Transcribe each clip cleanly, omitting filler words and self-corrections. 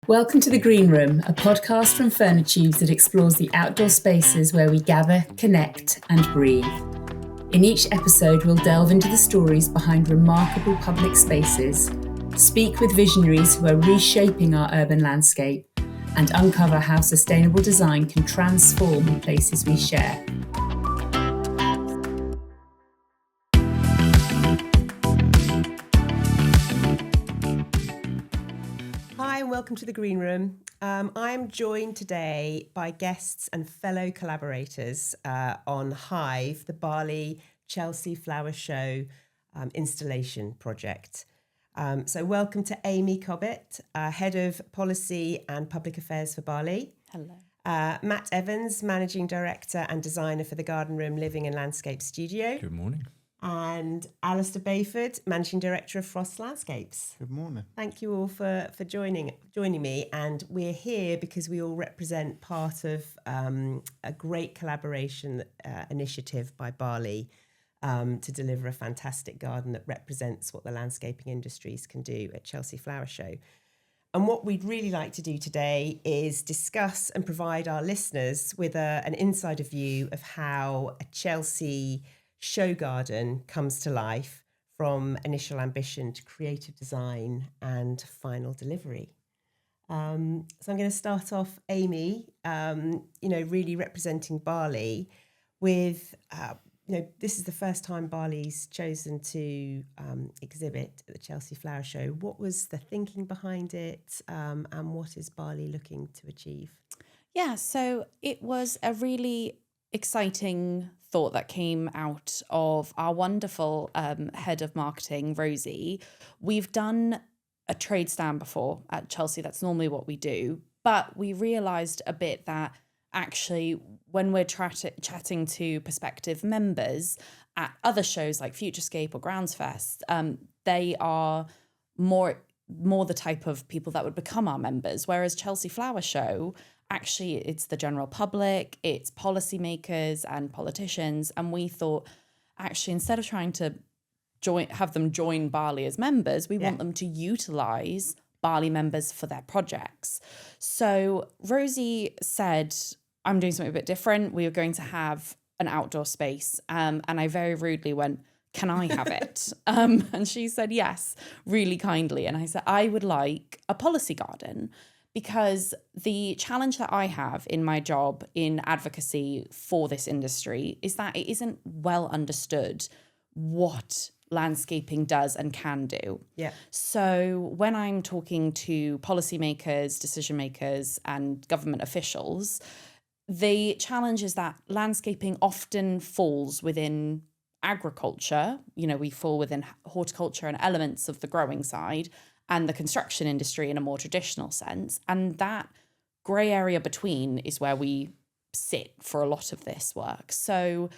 Welcome to The Green Room, a podcast from Furnitubes that explores the outdoor spaces where we gather, connect, and breathe. In each episode, we'll delve into the stories behind remarkable public spaces, speak with visionaries who are reshaping our urban landscape, and uncover how sustainable design can transform the places we share. Hi and welcome to The Green Room. I'm joined today by guests and fellow collaborators on Hive, the BALI Chelsea Flower Show installation project. So welcome to Amy Cobit, Head of Policy and Public Affairs for BALI. Hello. Matt Evans, Managing Director and Designer for the Garden Room Living and Landscape Studio. Good morning. And Alistair Bayford, Managing Director of Frost Landscapes. Good morning. Thank you all for joining me. And we're here because we all represent part of a great collaboration initiative by BALI to deliver a fantastic garden that represents what the landscaping industries can do at Chelsea Flower Show. And what we'd really like to do today is discuss and provide our listeners with an insider view of how a Chelsea show garden comes to life from initial ambition to creative design and final delivery. So I'm going to start off, Amy, really representing BALI with, this is the first time BALI's chosen to exhibit at the Chelsea Flower Show. What was the thinking behind it and what is BALI looking to achieve? Yeah, so it was a really exciting thought that came out of our wonderful head of marketing, Rosie. We've done a trade stand before at Chelsea. That's normally what we do. But we realised a bit that actually when we're chatting to prospective members at other shows like Futurescape or Groundsfest, they are more the type of people that would become our members. Whereas Chelsea Flower Show, actually, it's the general public, it's policymakers and politicians. And we thought, actually, instead of trying to have them join BALI as members, we want them to utilise BALI members for their projects. So Rosie said, I'm doing something a bit different. We are going to have an outdoor space. And I very rudely went, can I have it? And she said, yes, really kindly. And I said, I would like a policy garden. Because the challenge that I have in my job in advocacy for this industry is that it isn't well understood what landscaping does and can do. Yeah. So when I'm talking to policymakers, decision makers, and government officials, the challenge is that landscaping often falls within agriculture. We fall within horticulture and elements of the growing side, and the construction industry in a more traditional sense. And that grey area between is where we sit for a lot of this work. So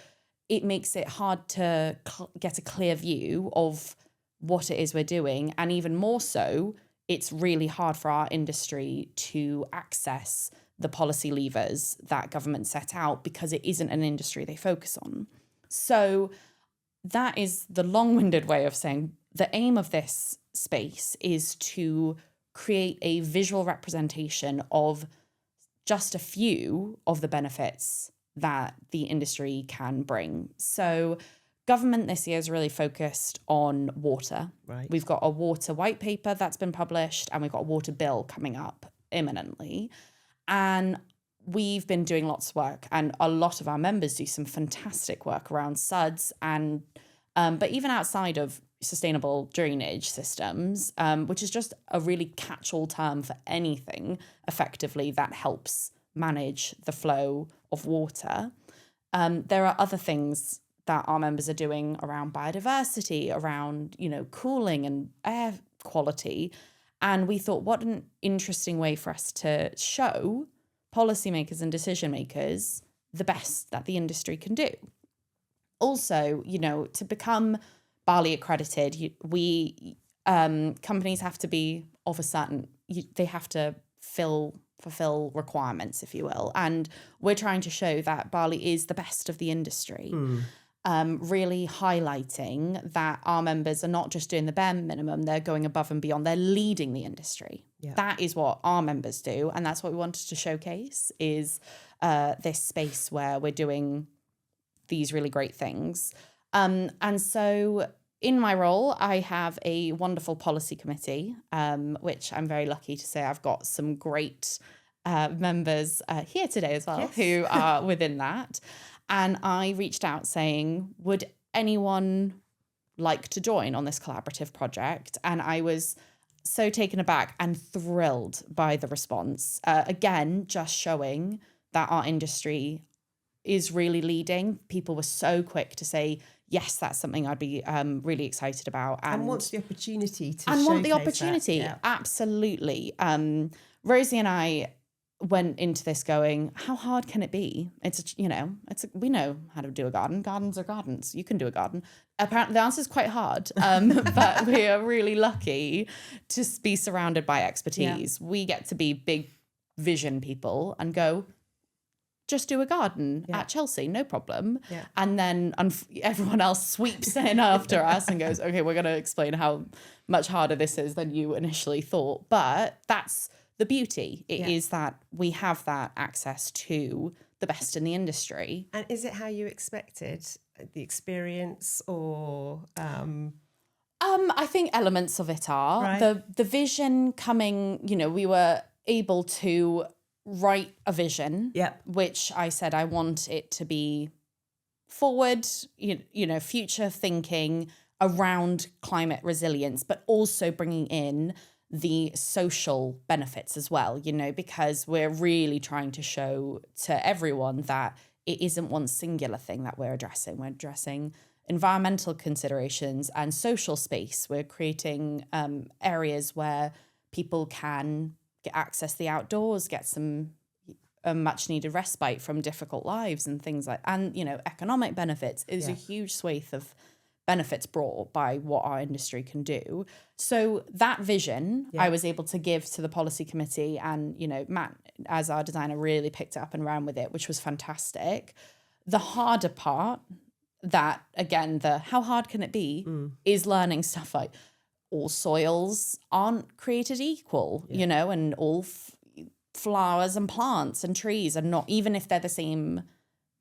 it makes it hard to get a clear view of what it is we're doing. And even more so, it's really hard for our industry to access the policy levers that government set out because it isn't an industry they focus on. So that is the long-winded way of saying the aim of this space is to create a visual representation of just a few of the benefits that the industry can bring. So government this year is really focused on water. Right. We've got a water white paper that's been published and we've got a water bill coming up imminently. And we've been doing lots of work and a lot of our members do some fantastic work around SUDs and but even outside of sustainable drainage systems, which is just a really catch-all term for anything effectively that helps manage the flow of water. There are other things that our members are doing around biodiversity, around, cooling and air quality. And we thought, what an interesting way for us to show policymakers and decision makers the best that the industry can do. Also, to become BALI accredited, companies have to be of a certain, they have to fulfill requirements, if you will. And we're trying to show that BALI is the best of the industry, really highlighting that our members are not just doing the bare minimum, they're going above and beyond, they're leading the industry That is what our members do. And that's what we wanted to showcase is this space where we're doing these really great things. And so in my role, I have a wonderful policy committee, which I'm very lucky to say I've got some great members here today as well, who are within that. And I reached out saying, would anyone like to join on this collaborative project? And I was so taken aback and thrilled by the response. Again, just showing that our industry is really leading. People were so quick to say, yes, that's something I'd be really excited about. And wants the opportunity to and want the showcase opportunity. that. Absolutely. Rosie and I went into this going, how hard can it be? We know how to do a garden. Gardens are gardens. You can do a garden. Apparently the answer is quite hard, but we are really lucky to be surrounded by expertise. We get to be big vision people and go, just do a garden at Chelsea, no problem. And then everyone else sweeps in after us and goes, okay, we're going to explain how much harder this is than you initially thought. But that's the beauty. It is that we have that access to the best in the industry. And is it how you expected the experience or? I think elements of it are. Right. The vision coming, we were able to write a vision, which I said I want it to be forward, future thinking around climate resilience, but also bringing in the social benefits as well, because we're really trying to show to everyone that it isn't one singular thing that we're addressing. We're addressing environmental considerations and social space. We're creating areas where people can access the outdoors, get some much needed respite from difficult lives and things and economic benefits is a huge swathe of benefits brought by what our industry can do. So that vision I was able to give to the policy committee, and Matt as our designer really picked it up and ran with it, which was fantastic. The harder part, that again, how hard can it be, is learning stuff like all soils aren't created equal, and all flowers and plants and trees are not, even if they're the same,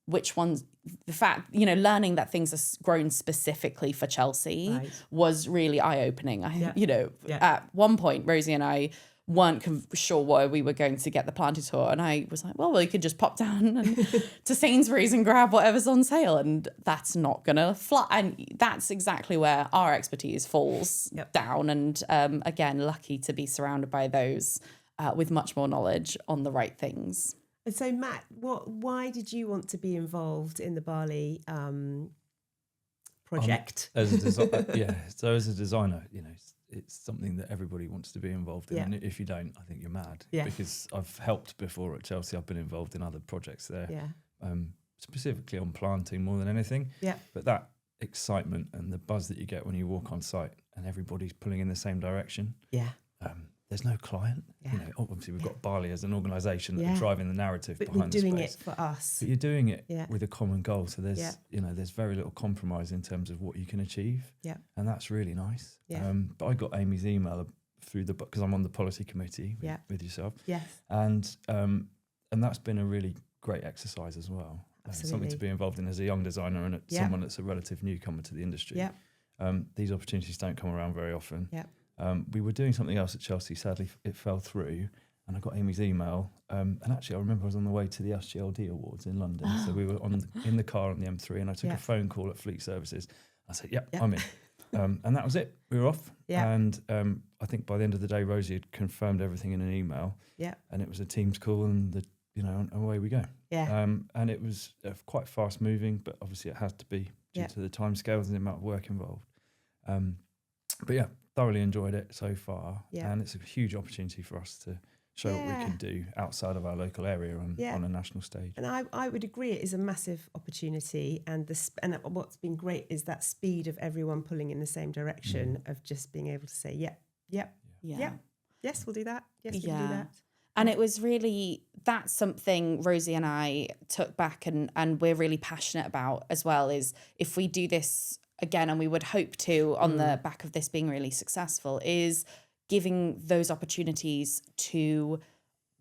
which ones, the fact, learning that things are grown specifically for Chelsea was really eye-opening. At one point, Rosie and I weren't sure where we were going to get the planting tour, and I was like, well, we could just pop down to Sainsbury's and grab whatever's on sale, and that's not gonna fly. And that's exactly where our expertise falls down. And again, lucky to be surrounded by those with much more knowledge on the right things. And so, Matt, why did you want to be involved in the BALI project? So as a designer, it's something that everybody wants to be involved in. And if you don't, I think you're mad. Because I've helped before at Chelsea. I've been involved in other projects there, specifically on planting more than anything. But that excitement and the buzz that you get when you walk on site and everybody's pulling in the same direction. There's no client. Obviously we've got BALI as an organisation that are driving the narrative behind the space. But you're doing it for us. But you're doing it with a common goal. So there's there's very little compromise in terms of what you can achieve. And that's really nice. But I got Amy's email through because I'm on the policy committee with yourself. And that's been a really great exercise as well. Something to be involved in as a young designer and someone that's a relative newcomer to the industry. These opportunities don't come around very often. We were doing something else at Chelsea. Sadly, it fell through, and I got Amy's email. And actually, I remember I was on the way to the SGLD Awards in London. So we were in the car on the M3, and I took a phone call at Fleet Services. I said, I'm in. And that was it. We were off. And I think by the end of the day, Rosie had confirmed everything in an email. And it was a Teams call, and away we go. And it was quite fast moving, but obviously it had to be due to the timescales and the amount of work involved. But thoroughly enjoyed it so far, and it's a huge opportunity for us to show what we can do outside of our local area on a national stage. And I would agree, it is a massive opportunity, and what's been great is that speed of everyone pulling in the same direction of just being able to say, yes, we'll do that. Yes, we can do that. And it was really, that's something Rosie and I took back and we're really passionate about as well, is if we do this again, and we would hope to, on the back of this being really successful, is giving those opportunities to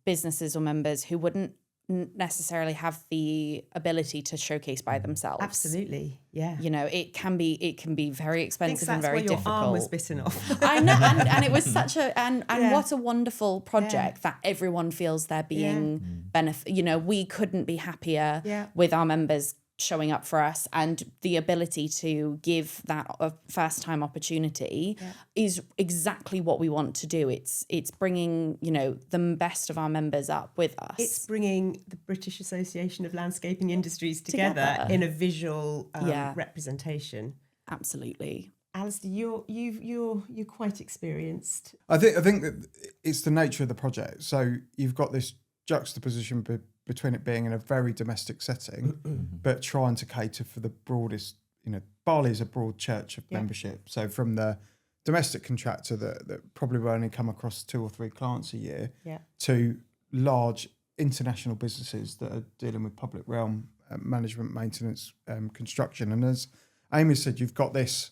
businesses or members who wouldn't necessarily have the ability to showcase by themselves. Absolutely, yeah. You know, it can be very expensive and very difficult. Your arm was bitten off. I know, and it was such a and what a wonderful project that everyone feels they're being benefit. You know, we couldn't be happier with our members showing up for us, and the ability to give that a first time opportunity is exactly what we want to do. It's bringing, you know, the best of our members up with us. It's bringing the British Association of Landscaping Industries together. In a visual representation. Absolutely. Alistair, you're quite experienced. I think that it's the nature of the project. So you've got this juxtaposition between it being in a very domestic setting, but trying to cater for the broadest, you know, BALI is a broad church of membership. So from the domestic contractor that probably will only come across 2 or 3 clients a year to large international businesses that are dealing with public realm management, maintenance, construction. And as Amy said, you've got this,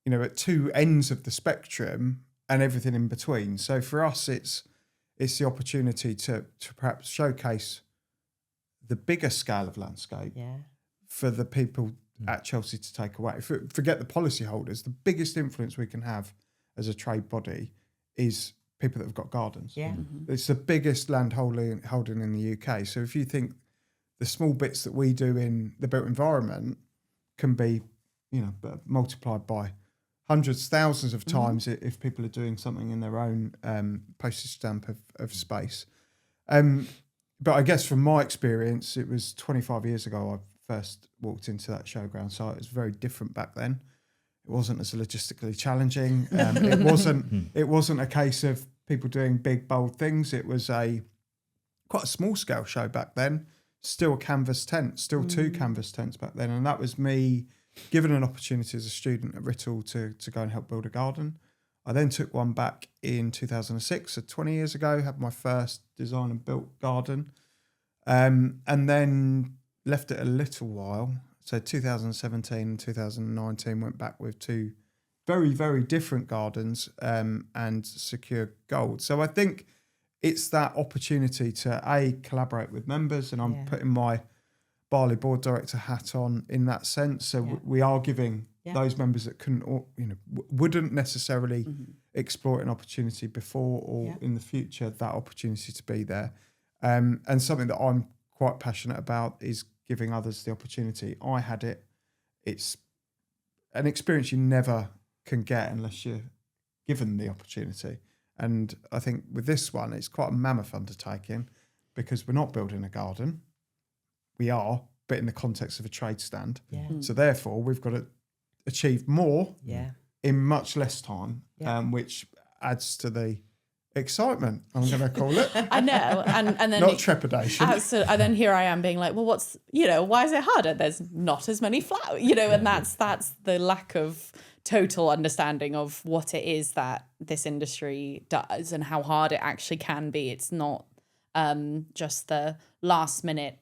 you know, at 2 ends of the spectrum and everything in between. So for us, it's the opportunity to perhaps showcase the bigger scale of landscape for the people at Chelsea to take away. Forget the policyholders. The biggest influence we can have as a trade body is people that have got gardens. Yeah. It's the biggest land holding in the UK. So if you think the small bits that we do in the built environment can be, you know, multiplied by hundreds, thousands of times if people are doing something in their own postage stamp of space. But I guess from my experience, it was 25 years ago I first walked into that showground site. It was very different back then. It wasn't as logistically challenging. It wasn't a case of people doing big, bold things. It was quite a small scale show back then. Still a canvas tent, still 2 canvas tents back then. And that was me given an opportunity as a student at Writtle to go and help build a garden. I then took one back in 2006, so 20 years ago, had my first design and built garden, and then left it a little while. So 2017 and 2019 went back with 2 very, very different gardens and secured gold. So I think it's that opportunity to collaborate with members, and I'm putting my BALI board director hat on in that sense. So we are giving those members that couldn't, or, you know, wouldn't necessarily explore an opportunity before or in the future, that opportunity to be there. And something that I'm quite passionate about is giving others the opportunity. I had it. It's an experience you never can get unless you're given the opportunity. And I think with this one, it's quite a mammoth undertaking because we're not building a garden. We are, but in the context of a trade stand. So therefore, we've got to achieve more in much less time, which adds to the excitement, I'm going to call it. I know, and then not trepidation. Absolutely. And then here I am being like, well, what's, you know, why is it harder? There's not as many flowers, you know, and that's the lack of total understanding of what it is that this industry does and how hard it actually can be. It's not just the last minute.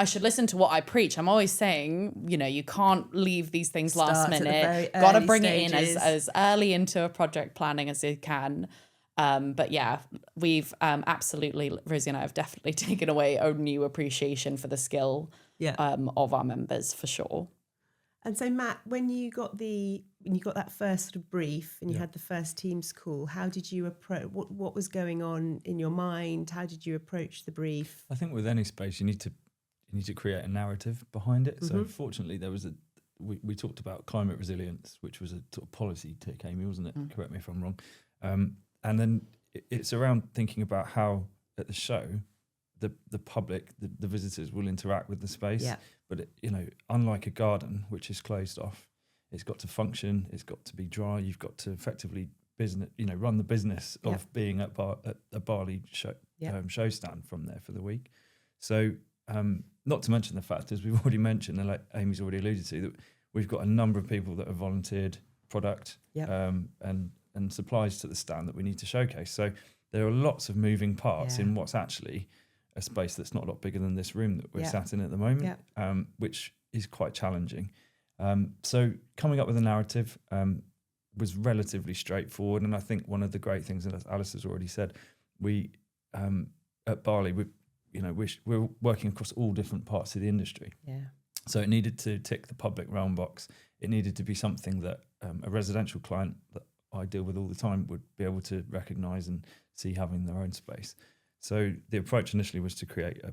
I should listen to what I preach. I'm always saying, you know, you can't leave these things last minute. Got to bring it in as early into a project planning as you can. But yeah, we've absolutely, Rosie and I have definitely taken away a new appreciation for the skill of our members for sure. And so Matt, when you got that first sort of brief and you had the first Teams call, how did you approach, what was going on in your mind? How did you approach the brief? I think with any space, you need to create a narrative behind it. So fortunately, there was we talked about climate resilience, which was a sort of policy tick, Amy, wasn't it? Correct me if I'm wrong. And then it's around thinking about how at the show, the public, the visitors will interact with the space. Yeah. But unlike a garden, which is closed off, it's got to function. It's got to be dry. You've got to effectively run the business of being at a BALI show stand from there for the week. So not to mention the fact, as we've already mentioned, and like Amy's already alluded to, that we've got a number of people that have volunteered product and supplies to the stand that we need to showcase. So there are lots of moving parts in what's actually a space that's not a lot bigger than this room that we're sat in at the moment, which is quite challenging. So coming up with a narrative, was relatively straightforward. And I think one of the great things, and as Alistair's already said, we at BALI, we're working across all different parts of the industry. Yeah. So it needed to tick the public realm box. It needed to be something that a residential client that I deal with all the time would be able to recognise and see having their own space. So the approach initially was to create a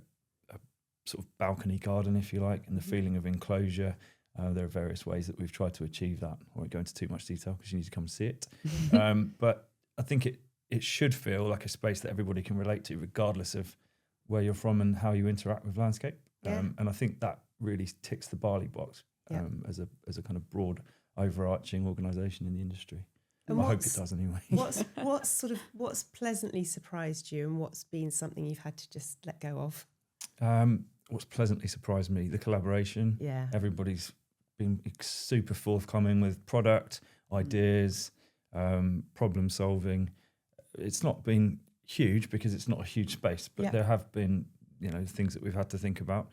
sort of balcony garden, if you like, and the feeling of enclosure. There are various ways that we've tried to achieve that. I won't go into too much detail because you need to come and see it. But I think it should feel like a space that everybody can relate to, regardless of where you're from and how you interact with landscape. And I think that really ticks the BALI box as a kind of broad, overarching organisation in the industry. And I hope it does anyway. What's pleasantly surprised you, and what's been something you've had to just let go of? What's pleasantly surprised me, the collaboration. Yeah. Everybody's been super forthcoming with product, ideas, problem solving. It's not been huge because it's not a huge space, but there have been, things that we've had to think about.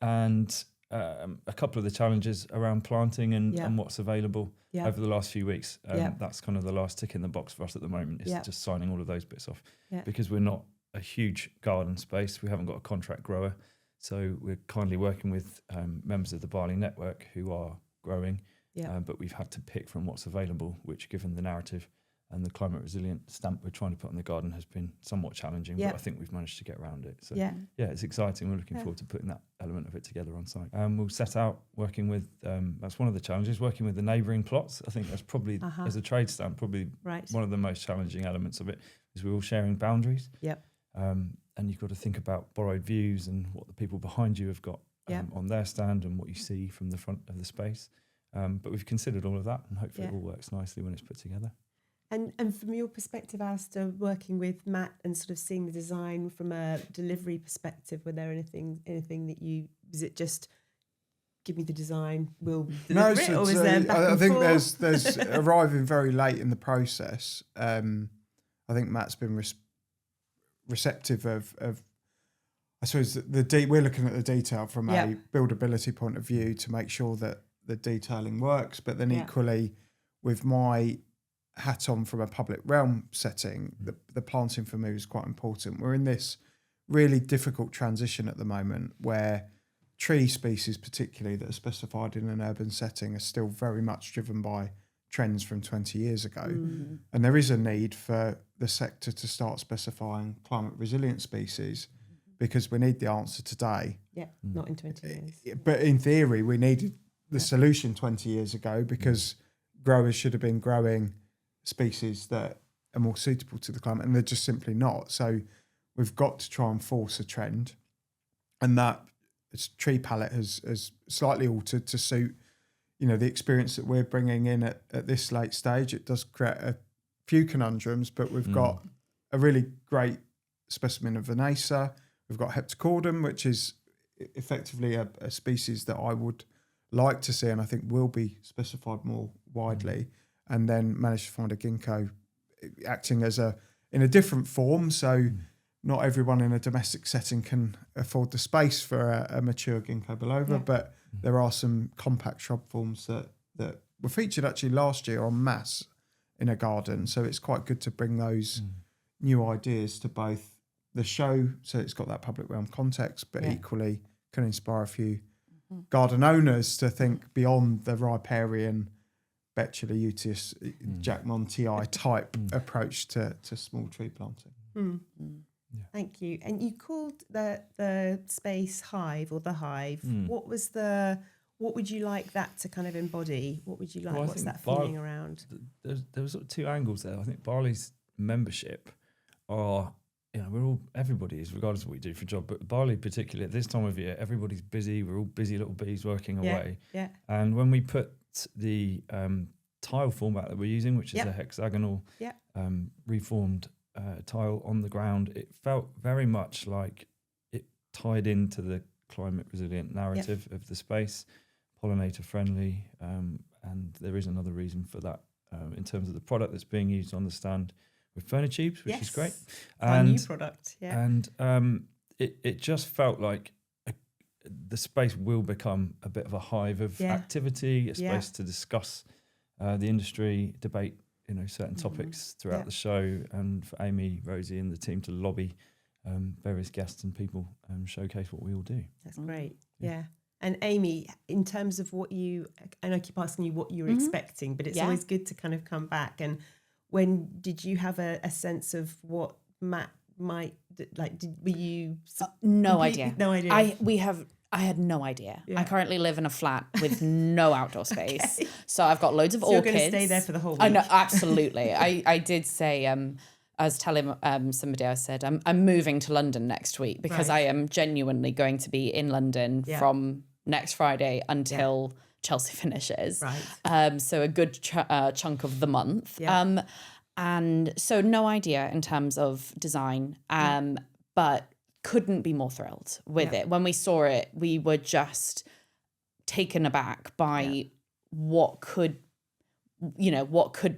And a couple of the challenges around planting and what's available over the last few weeks. That's kind of the last tick in the box for us at the moment, is just signing all of those bits off. Because we're not a huge garden space. We haven't got a contract grower. So we're kindly working with members of the BALI network who are growing, but we've had to pick from what's available, which, given the narrative and the climate resilient stamp we're trying to put on the garden, has been somewhat challenging, but I think we've managed to get around it. So it's exciting. We're looking forward to putting that element of it together on site. We'll set out working with, that's one of the challenges, working with the neighbouring plots. I think that's probably, as a trade stand, probably one of the most challenging elements of it, is we're all sharing boundaries. And you've got to think about borrowed views and what the people behind you have got on their stand and what you see from the front of the space. But we've considered all of that, and hopefully it all works nicely when it's put together. And from your perspective, Alistair, working with Matt and sort of seeing the design from a delivery perspective, were there anything that was it just give me the design, we'll deliver it, or was there back I and think forth? there's arriving very late in the process. I think Matt's been receptive of I suppose we're looking at the detail from a buildability point of view to make sure that the detailing works, but then equally, with my hat on from a public realm setting, the planting for me is quite important. We're in this really difficult transition at the moment where tree species, particularly that are specified in an urban setting, are still very much driven by trends from 20 years ago. And there is a need for the sector to start specifying climate resilient species, because we need the answer today. Not in 20 years. But in theory, we needed the solution 20 years ago, because growers should have been growing species that are more suitable to the climate, and they're just simply not. So we've got to try and force a trend, and that tree palette has slightly altered to suit the experience that we're bringing in at this late stage. It does create a few conundrums, but we've got a really great specimen of Vanessa. We've got Heptacordum, which is effectively a species that I would like to see, and I think will be specified more widely. And then managed to find a ginkgo acting in a different form. So not everyone in a domestic setting can afford the space for a mature ginkgo biloba, but there are some compact shrub forms that were featured actually last year en masse in a garden. So it's quite good to bring those new ideas to both the show, so it's got that public realm context, but equally can inspire a few garden owners to think beyond the riparian Betula Utius, Jack Montii type approach to small tree planting. Thank you. And you called the space Hive, or the Hive. What would you like that to kind of embody? What would you like? What's that feeling around? There were sort of two angles there. I think BALI's membership are, everybody is, regardless of what you do for a job, but BALI particularly at this time of year, everybody's busy. We're all busy little bees working away. And when we put the tile format that we're using, which is a hexagonal reformed tile on the ground, it felt very much like it tied into the climate resilient narrative of the space, pollinator friendly, and there is another reason for that in terms of the product that's being used on the stand with Furnitubes, which is great. Our new product, and it just felt like the space will become a bit of a hive of activity, a space to discuss the industry, debate certain topics throughout the show, and for Amy, Rosie and the team to lobby various guests and people showcase what we all do. That's great. Yeah. And Amy, in terms of and I keep asking you what you were expecting, but it's always good to kind of come back. And when did you have a sense of what Matt might like? Were you no idea? No idea. I had no idea. Yeah. I currently live in a flat with no outdoor space. So I've got loads of orchids. You're going to stay there for the whole week. I know, absolutely. I did say, I was telling somebody, I said, I'm moving to London next week because I am genuinely going to be in London from next Friday until Chelsea finishes. Right. So a good chunk of the month. Yeah. And so no idea in terms of design, but couldn't be more thrilled with it. When we saw it, we were just taken aback by what could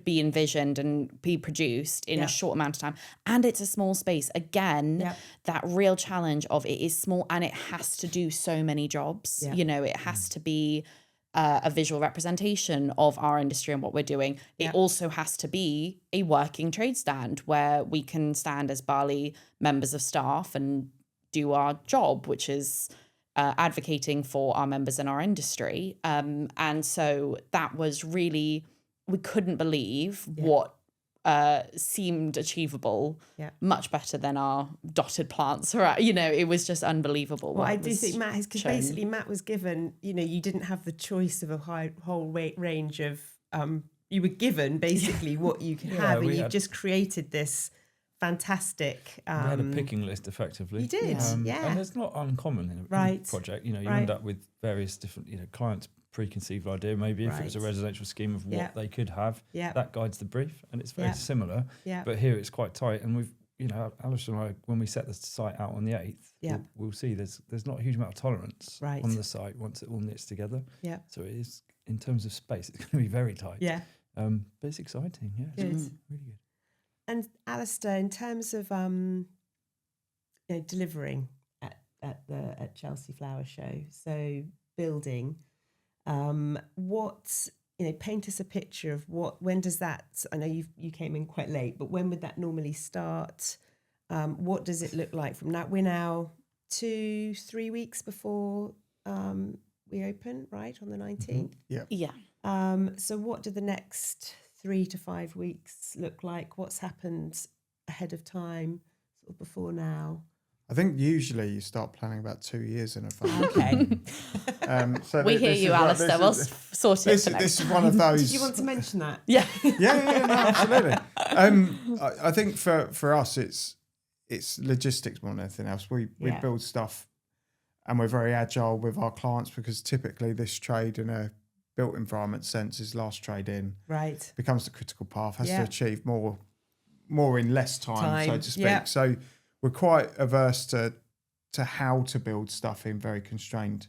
be envisioned and be produced in a short amount of time. And it's a small space. Again, that real challenge of it is small and it has to do so many jobs. Yeah. It has to be a visual representation of our industry and what we're doing. It also has to be a working trade stand where we can stand as BALI members of staff and do our job, which is advocating for our members in our industry. And so that was really, we couldn't believe what seemed achievable, much better than our dotted plants. It was just unbelievable. Well, I do think Matt has, because basically Matt was given, you didn't have the choice of a whole range of, you were given basically what you could have, and you just created this fantastic. We had a picking list effectively. You did, and it's not uncommon in a project. You end up with various different, clients' preconceived idea. Maybe if it was a residential scheme of what they could have, that guides the brief, and it's very similar. Yeah. But here it's quite tight, and we've, Alistair and I, when we set the site out on the 8th, we'll see there's not a huge amount of tolerance on the site once it all knits together. Yeah. So it is, in terms of space, it's going to be very tight. Yeah. But it's exciting. Yeah. It's really good. And Alistair, in terms of delivering at Chelsea Flower Show, so building, paint us a picture of when does that? I know you came in quite late, but when would that normally start? What does it look like from now? We're now 2-3 weeks before we open, right, on the 19th. Yeah. So what do the next 3 to 5 weeks look like? What's happened ahead of time, sort of before now? I think usually you start planning about 2 years in advance. Okay. So we hear you, Alistair. We'll sort it for next This is one of those. Did you want to mention that? Yeah. Yeah, no, absolutely. I think for us, it's logistics more than anything else. We build stuff, and we're very agile with our clients, because typically this trade in a built environment sense is last trade in. Right. Becomes the critical path, has to achieve more in less time, so to speak. Yeah. So we're quite averse to how to build stuff in very constrained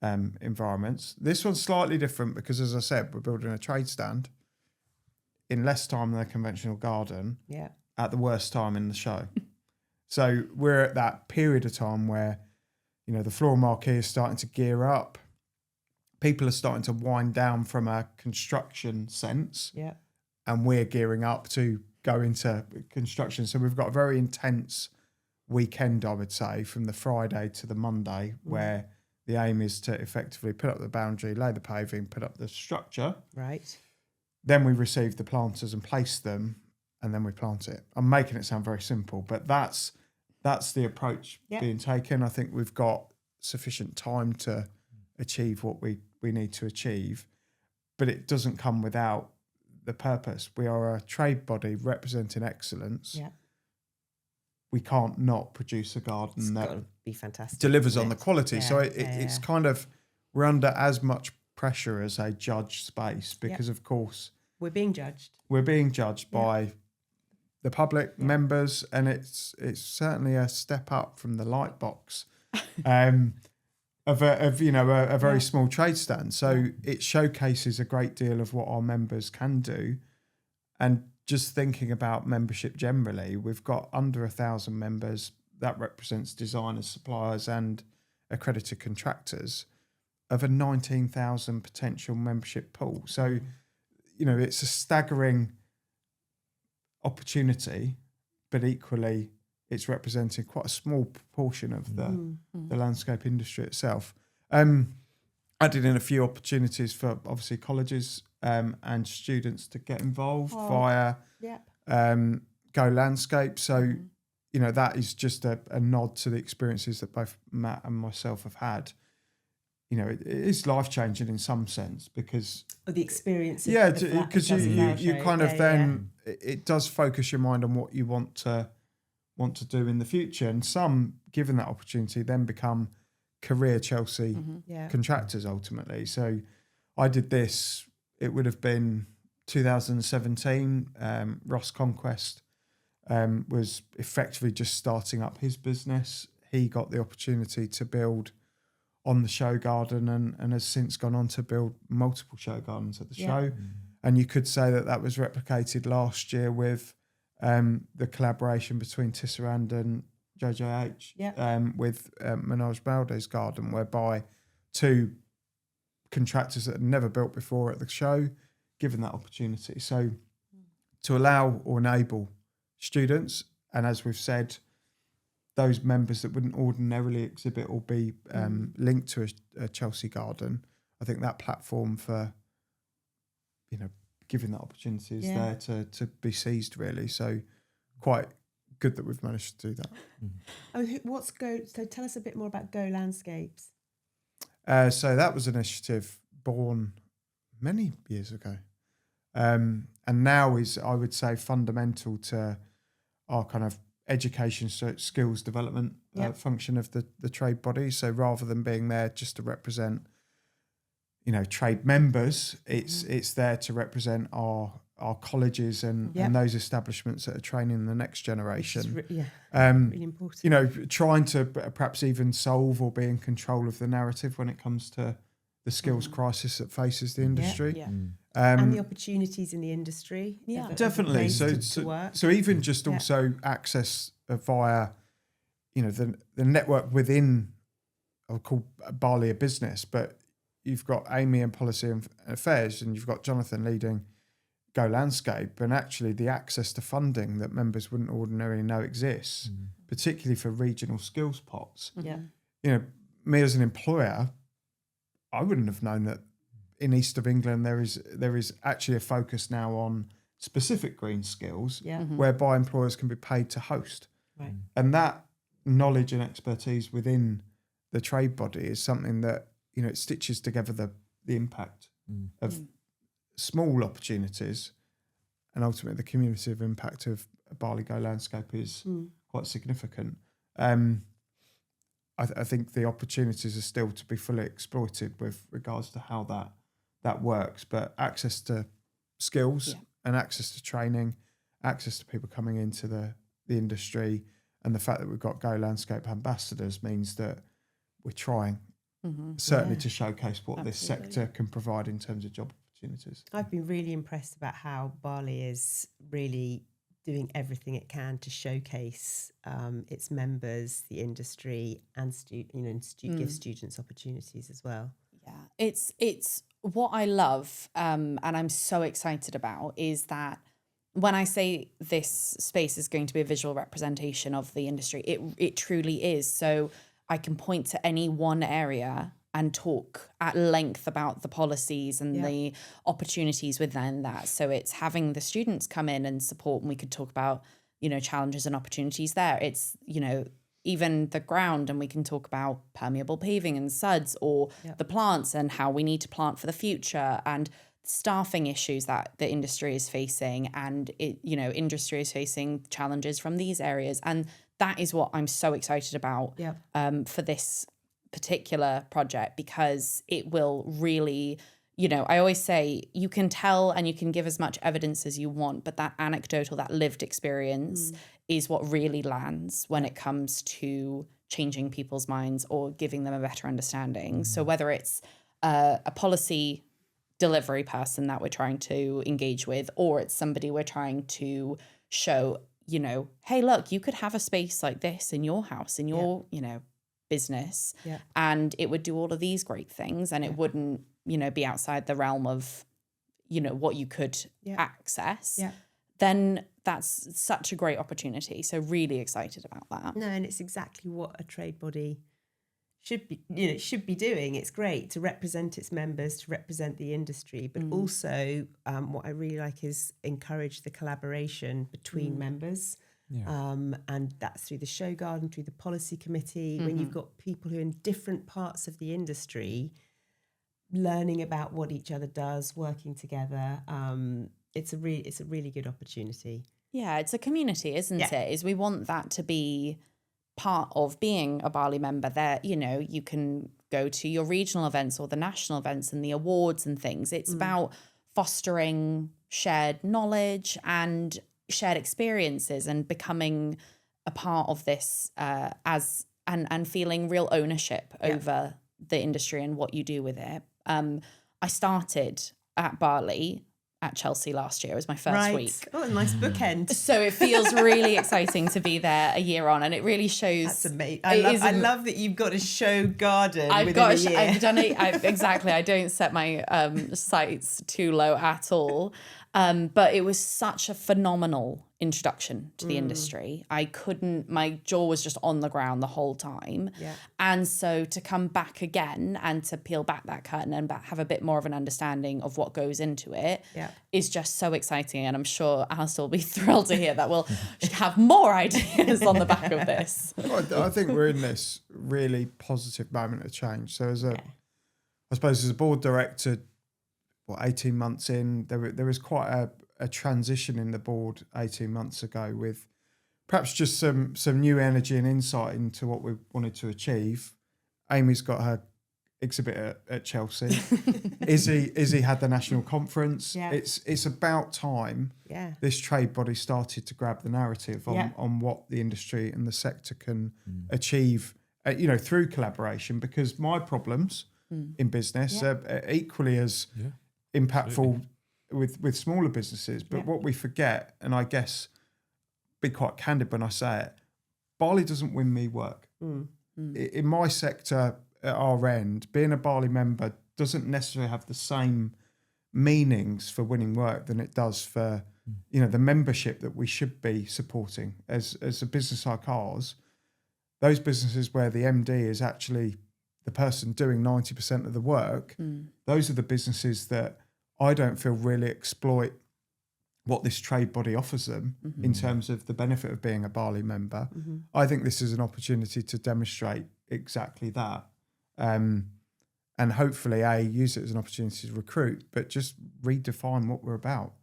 environments. This one's slightly different because, as I said, we're building a trade stand in less time than a conventional garden at the worst time in the show. So we're at that period of time where, the floor marquee is starting to gear up. People are starting to wind down from a construction sense. Yeah. And we're gearing up to go into construction. So we've got a very intense weekend, I would say, from the Friday to the Monday, where the aim is to effectively put up the boundary, lay the paving, put up the structure. Right. Then we receive the planters and place them, and then we plant it. I'm making it sound very simple, but that's the approach being taken. I think we've got sufficient time to achieve what we need to achieve, but it doesn't come without the purpose. We are a trade body representing excellence. Yeah. We can't not produce a garden that be fantastic, delivers on the quality. So it's kind of, we're under as much pressure as a judge space, because of course we're being judged. We're being judged by the public members, and it's certainly a step up from the light box of a very small trade stand. So it showcases a great deal of what our members can do. And just thinking about membership generally, we've got under 1,000 members. That represents designers, suppliers and accredited contractors of a 19,000 potential membership pool. So, it's a staggering opportunity, but equally it's representing quite a small proportion of the landscape industry itself. Added in a few opportunities for obviously colleges and students to get involved via Go Landscape. So, that is just a nod to the experiences that both Matt and myself have had. It is life-changing in some sense because... the experience. Because you kind of then... It does focus your mind on what you want to do in the future. And some, given that opportunity, then become career Chelsea contractors ultimately. So I did this, it would have been 2017. Ross Conquest was effectively just starting up his business. He got the opportunity to build on the show garden and has since gone on to build multiple show gardens at the show. And you could say that was replicated last year with the collaboration between Tisserand and JJH with Manoj Balde's garden, whereby two contractors that had never built before at the show given that opportunity. So to allow or enable students, and as we've said, those members that wouldn't ordinarily exhibit or be linked to a Chelsea garden, I think that platform for giving that opportunity is there to be seized really. So quite good that we've managed to do that. So tell us a bit more about Go Landscapes. So that was an initiative born many years ago, and now is, I would say, fundamental to our kind of education, so skills development function of the trade body. So rather than being there just to represent trade members, it's there to represent our colleges and those establishments that are training the next generation. Really important. Trying to perhaps even solve or be in control of the narrative when it comes to the skills crisis that faces the industry. And the opportunities in the industry. Definitely. So even just also access via, the network within, I'll call BALI a business, but you've got Amy in Policy and Affairs, and you've got Jonathan leading Go Landscape, and actually the access to funding that members wouldn't ordinarily know exists, particularly for regional skills pots. Me as an employer, I wouldn't have known that in East of England there is actually a focus now on specific green skills, whereby employers can be paid to host. And that knowledge and expertise within the trade body is something that it stitches together the impact of small opportunities, and ultimately the cumulative impact of BALI Go Landscape is quite significant. I think the opportunities are still to be fully exploited with regards to how that works, but access to skills and access to training, access to people coming into the industry, and the fact that we've got Go Landscape ambassadors means that we're trying certainly to showcase what this sector can provide in terms of job opportunities. I've been really impressed about how BALI is really doing everything it can to showcase its members, the industry, and give students opportunities as well. Yeah, it's what I love, and I'm so excited about, is that when I say this space is going to be a visual representation of the industry, it truly is. So I can point to any one area and talk at length about the policies and the opportunities within that. So it's having the students come in and support, and we could talk about, challenges and opportunities there. It's, even the ground, and we can talk about permeable paving and suds, or the plants and how we need to plant for the future, and staffing issues that the industry is facing, and industry is facing challenges from these areas. And that is what I'm so excited about for this particular project, because it will really, I always say you can tell and you can give as much evidence as you want, but that anecdotal, that lived experience is what really lands when it comes to changing people's minds or giving them a better understanding. So whether it's a policy delivery person that we're trying to engage with, or it's somebody we're trying to show, hey, look, you could have a space like this in your house, in your, business, and it would do all of these great things, and it wouldn't, be outside the realm of, what you could access, Yeah. then that's such a great opportunity. So really excited about that. No, and it's exactly what a trade body should be doing. It's great to represent its members, to represent the industry, but also what I really like is encourage the collaboration between members. Yeah. And that's through the show garden, through the policy committee, when you've got people who are in different parts of the industry learning about what each other does, working together. It's a really good opportunity. Yeah, it's a community, isn't it? Is we want that to be part of being a BALI member. There, you can go to your regional events or the national events and the awards and things. It's about fostering shared knowledge and shared experiences and becoming a part of this and feeling real ownership over the industry and what you do with it. I started at BALI at Chelsea last year. It was my first week. Oh, a nice bookend. So it feels really exciting to be there a year on, and it really shows. That's amazing. I love that you've got a show garden within a year. I've done it. Exactly. I don't set my sights too low at all. But it was such a phenomenal introduction to the industry. My jaw was just on the ground the whole time. Yeah. And so to come back again and to peel back that curtain and have a bit more of an understanding of what goes into it is just so exciting. And I'm sure Alistair will be thrilled to hear that we'll have more ideas on the back of this. Well, I think we're in this really positive moment of change. So I suppose as a board director, 18 months in, there was quite a transition in the board 18 months ago with perhaps just some new energy and insight into what we wanted to achieve. Amy's got her exhibit at Chelsea. Izzy had the national conference. Yeah. It's about time this trade body started to grab the narrative on what the industry and the sector can achieve, through collaboration, because my problems in business are equally as impactful with smaller businesses. But what we forget, and I guess be quite candid when I say it, BALI doesn't win me work. In my sector at our end, being a BALI member doesn't necessarily have the same meanings for winning work than it does for the membership that we should be supporting as a business like ours. Those businesses where the MD is actually the person doing 90% of the work, those are the businesses that I don't feel really exploit what this trade body offers them in terms of the benefit of being a BALI member. I think this is an opportunity to demonstrate exactly that. And hopefully, use it as an opportunity to recruit, but just redefine what we're about.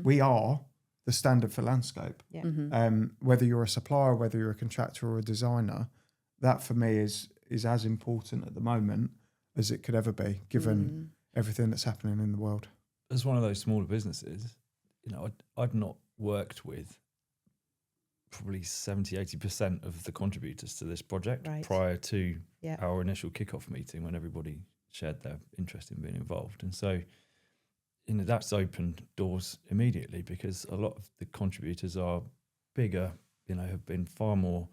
We are the standard for landscape. Whether you're a supplier, whether you're a contractor or a designer, that for me is as important at the moment as it could ever be, given everything that's happening in the world. As one of those smaller businesses, I'd not worked with probably 70-80% of the contributors to this project prior to our initial kickoff meeting, when everybody shared their interest in being involved. And so, that's opened doors immediately, because a lot of the contributors are bigger, have been far more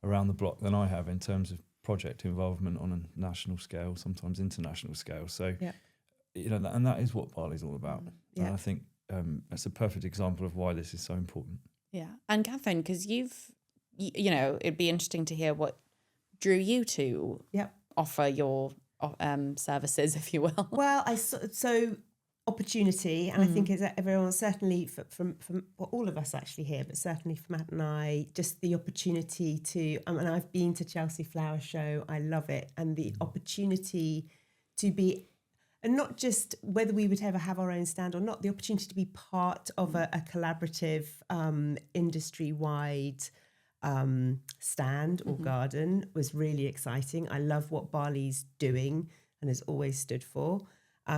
around the block than I have in terms of project involvement on a national scale, sometimes international scale. So, and that is what BALI is all about. And I think that's a perfect example of why this is so important. Yeah. And Catherine, because it'd be interesting to hear what drew you to offer your services, if you will. Well, so opportunity, and I think as everyone, certainly from all of us actually here, but certainly for Matt and I, just the opportunity to, and I've been to Chelsea Flower Show, I love it, and the opportunity to be, and not just whether we would ever have our own stand or not, the opportunity to be part of a collaborative industry-wide stand or garden was really exciting. I love what BALI's doing and has always stood for.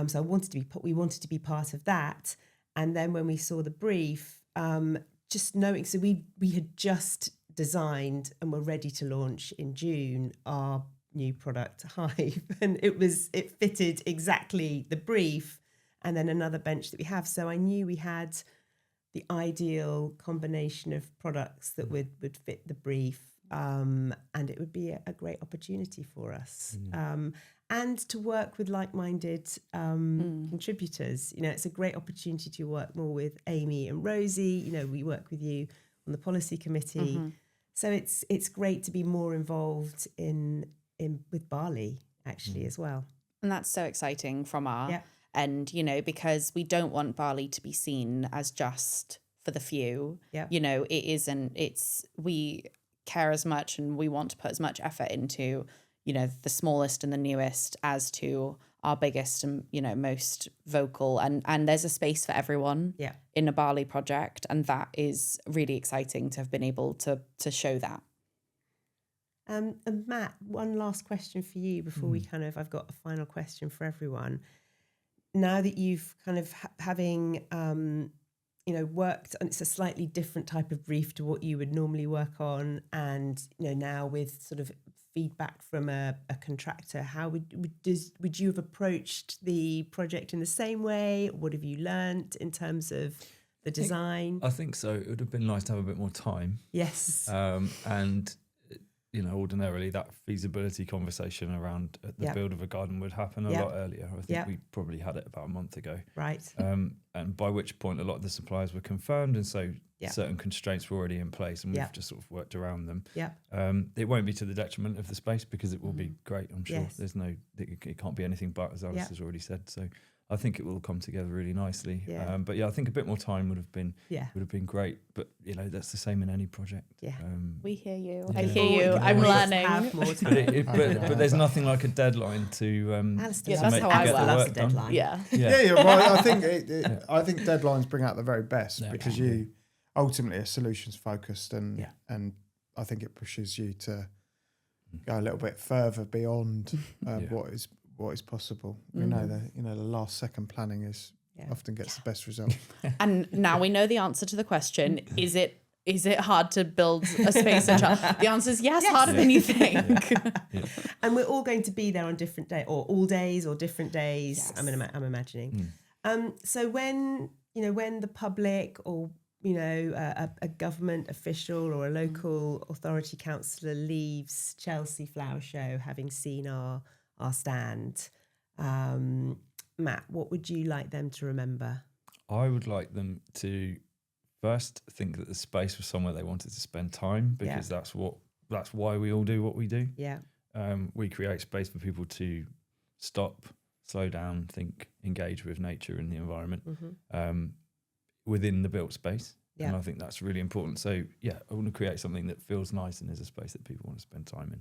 So we wanted to be part of that. And then when we saw the brief, just knowing, so we had just designed and were ready to launch in June our new product, Hive, and it fitted exactly the brief and then another bench that we have. So I knew we had the ideal combination of products that would fit the brief. and it would be a great opportunity for us. And to work with like-minded contributors. It's a great opportunity to work more with Amy and Rosie. We work with you on the policy committee. So it's great to be more involved in with BALI actually as well. And that's so exciting from our end, because we don't want BALI to be seen as just for the few. It isn't. We care as much and we want to put as much effort into the smallest and the newest as to our biggest and most vocal, and there's a space for everyone in a BALI project, and that is really exciting to have been able to show that. And Matt, one last question for you before we I've got a final question for everyone. Now that you've having worked, and it's a slightly different type of brief to what you would normally work on, and now with sort of feedback from a contractor, how would you have approached the project in the same way? What have you learnt in terms of the design? I think so. It would have been nice to have a bit more time. Yes. And ordinarily that feasibility conversation around the build of a garden would happen a lot earlier. I think we probably had it about a month ago. Right. And by which point a lot of the suppliers were confirmed, and so certain constraints were already in place, and we've just sort of worked around them. It won't be to the detriment of the space, because it will be great, I'm sure. There's it can't be anything but, as Alistair's already said. So I think it will come together really nicely. But I think a bit more time would have been great. But that's the same in any project. We hear you. I hear you. I'm learning. But there's nothing like a deadline to Alistair, that's how I get the work done. deadline. Well, I think I think deadlines bring out the very best, because you ultimately are solutions focused, and I think it pushes you to go a little bit further beyond what is possible. We know that the last second planning often gets the best result. And now we know the answer to the question: is it hard to build a space in Chelsea? The answer is yes, harder than you think. And we're all going to be there on different days, or all days, or different days. Yes. I'm imagining. So when the public, or a government official or a local authority councillor leaves Chelsea Flower Show, having seen our stand, Matt, what would you like them to remember? I would like them to first think that the space was somewhere they wanted to spend time, because that's why we all do what we do. We create space for people to stop, slow down, think, engage with nature and the environment within the built space. And I think that's really important. So I want to create something that feels nice and is a space that people want to spend time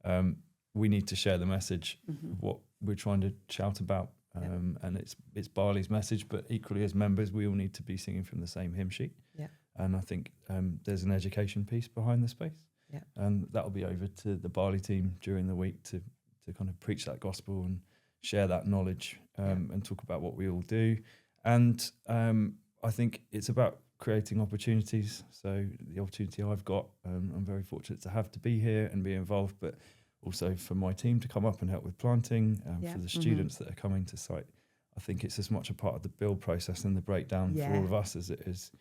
in. We need to share the message of what we're trying to shout about, and it's BALI's message, but equally as members we all need to be singing from the same hymn sheet. And I think there's an education piece behind the space, and that'll be over to the BALI team during the week to kind of preach that gospel and share that knowledge, and talk about what we all do. And I think it's about creating opportunities. So the opportunity I've got, I'm very fortunate to be here and be involved, but also for my team to come up and help with planting, for the students that are coming to site. I think it's as much a part of the build process and the breakdown for all of us as it is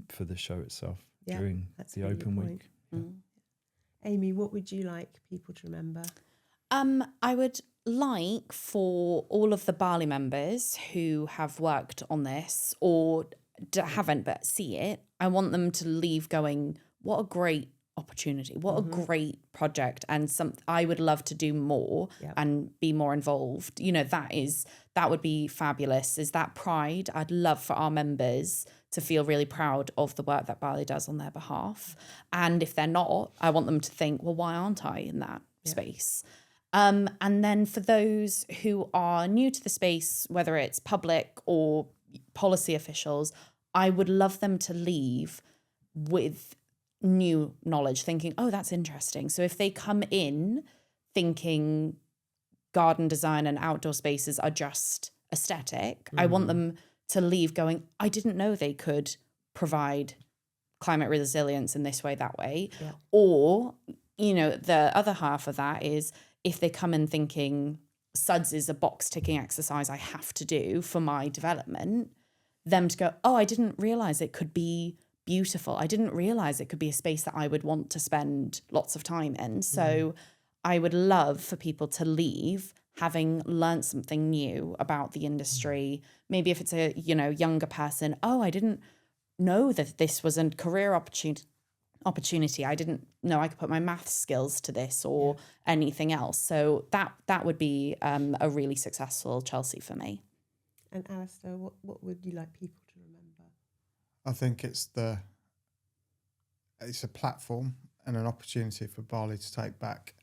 for the show itself during the open week. Amy, what would you like people to remember? I would like for all of the BALI members who have worked on this or haven't but see it, I want them to leave going, what a great opportunity, what a great project, and I would love to do more and be more involved. That would be fabulous. Is that pride? I'd love for our members to feel really proud of the work that BALI does on their behalf. And if they're not, I want them to think, well, why aren't I in that space? And then for those who are new to the space, whether it's public or policy officials, I would love them to leave with new knowledge, thinking, oh, that's interesting. So if they come in thinking garden design and outdoor spaces are just aesthetic, I want them to leave going, I didn't know they could provide climate resilience in this way, that way. Or, the other half of that is if they come in thinking SUDS is a box ticking exercise I have to do for my development, them to go, oh, I didn't realize it could be beautiful. I didn't realize it could be a space that I would want to spend lots of time in. So I would love for people to leave having learned something new about the industry. Maybe if it's a, younger person, I didn't know that this was a career opportunity. I didn't know I could put my maths skills to this or anything else. So that would be a really successful Chelsea for me. And Alistair, what would you like people to remember? I think it's a platform and an opportunity for BALI to take back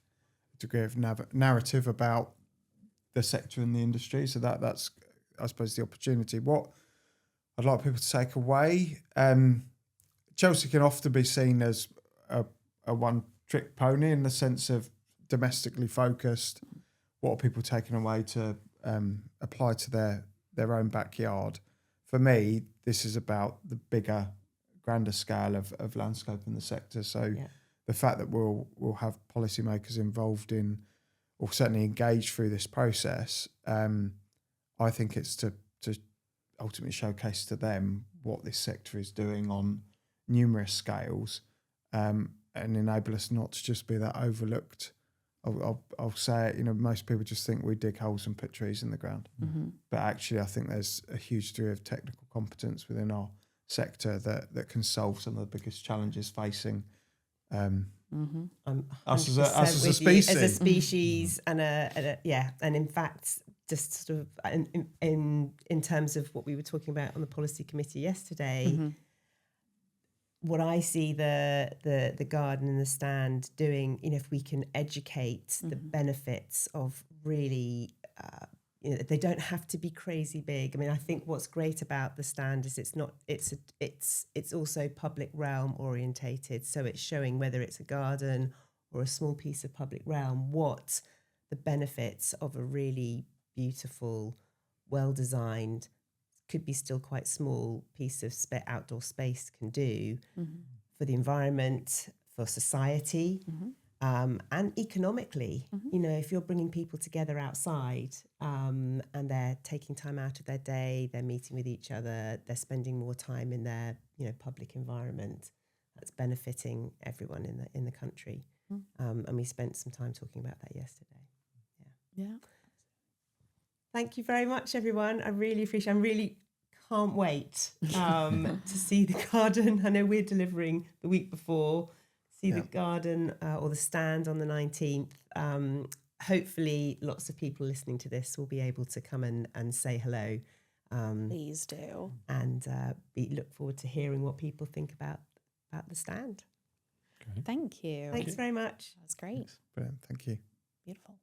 a degree of narrative about the sector and the industry. So that's, I suppose, the opportunity. What I'd like people to take away, Chelsea can often be seen as a one-trick pony in the sense of domestically focused. What are people taking away to apply to their own backyard? For me, this is about the bigger, grander scale of landscape in the sector. So the fact that we'll have policymakers involved in, or certainly engaged through this process, I think it's to ultimately showcase to them what this sector is doing on numerous scales, and enable us not to just be that overlooked. I'll say it, most people just think we dig holes and put trees in the ground. But actually I think there's a huge degree of technical competence within our sector that can solve some of the biggest challenges facing us as a species. As a species and and in fact, just sort of in terms of what we were talking about on the policy committee yesterday, what I see the garden and the stand doing, if we can educate the benefits of really, they don't have to be crazy big. I mean, I think what's great about the stand is it's also public realm orientated. So it's showing whether it's a garden or a small piece of public realm, what the benefits of a really beautiful, well-designed, could be still quite small piece of outdoor space can do for the environment, for society, and economically. If you're bringing people together outside and they're taking time out of their day, they're meeting with each other, they're spending more time in their public environment, that's benefiting everyone in the country. And we spent some time talking about that yesterday. Yeah. Thank you very much, everyone. I really appreciate it. I really can't wait to see the garden. I know we're delivering the week before. See the garden or the stand on the 19th. Hopefully, lots of people listening to this will be able to come and say hello. Please do. And look forward to hearing what people think about the stand. Thank you. Thanks very much. That's great. Brilliant. Thank you. Beautiful.